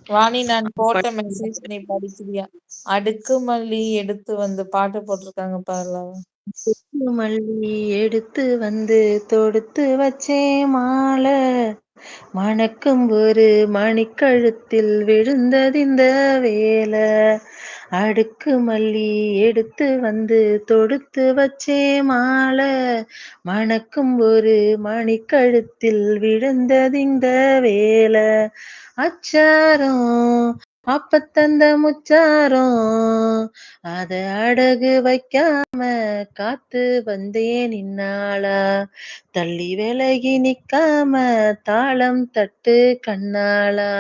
வாணி நான் போட்ட மெசேஜ் பாட்டு நீ படிக்கிறியா? அடுக்கு மல்லி எடுத்து வந்து பாட்டு போட்டிருக்காங்க பாருல. மல்லி எடுத்து வந்து தொடுத்து வச்சேன் மாலை மணக்கும் ஒரு மணிக்கழுத்தில் விழுந்தது இந்த வேலை அடுக்கு மல்லி எடுத்து வந்து தொடுத்து வச்சே மாலை மணக்கும் ஒரு மணிக்கழுத்தில் விழுந்தது இந்த வேலை அச்சாரம் அப்பத்தந்த முச்சாரம் அத அடகு வைக்காம காத்து வந்தேன் இந்நாளா தள்ளி விலகி நிக்காம தாளம் தட்டு கண்ணாளா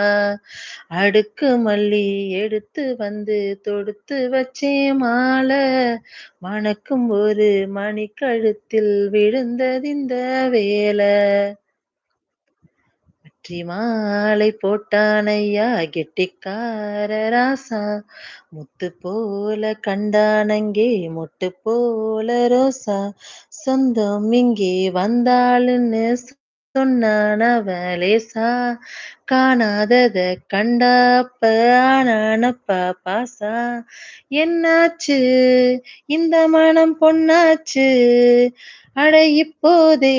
அடுக்கு மல்லி எடுத்து வந்து தொடுத்து வச்சே மாலை மணக்கும் ஒரு மணிக்கழுத்தில் விழுந்தது இந்த வேலை வெற்றி மாலை போட்டானையா கெட்டிக்கார ராசா முத்து போல கண்டானங்கே மொட்டு போல ரோசா சொந்தம் இங்கே வந்தாளுன்னு சொன்னானவலேசா காணாதத கண்டாப்ப ஆனானப்பா பாசா என்னாச்சு இந்த மனம் பொன்னாச்சு அட இப்போதே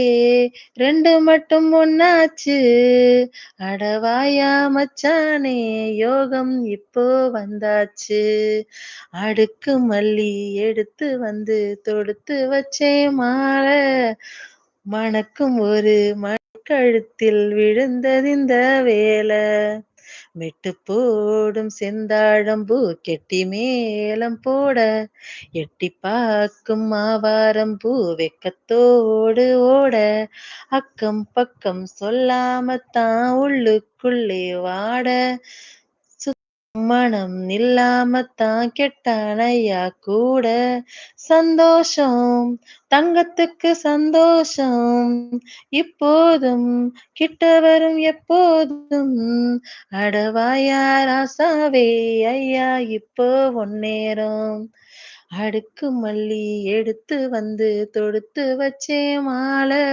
ரெண்டு மட்டும் ஒன்னாச்சு அடவாயா மச்சானே யோகம் இப்போ வந்தாச்சு அடுக்கு மல்லி எடுத்து வந்து தொடுத்து வச்சே மாலை மணக்கும் ஒரு மணிக்கழுத்தில் விழுந்தது இந்த வேலை மெட்டு போடும் செந்தாழம்பூ கெட்டி மேளம் போட எட்டி பார்க்கும் மாவாரம்பூ வெக்கத்தோடு ஓட அக்கம் பக்கம் சொல்லாமத்தான் உள்ளுக்குள்ளே வாட மனம் இல்லாமத்தான் கெட்டானையா கூட சந்தோஷம் தங்கத்துக்கு சந்தோஷம் இப்போதும் கிட்ட வரும் எப்போதும் அடவாயா ராசாவே ஐயா இப்போ ஒன்னேரம் அடுக்கு மல்லி எடுத்து வந்து தொடுத்து வச்சே மாலை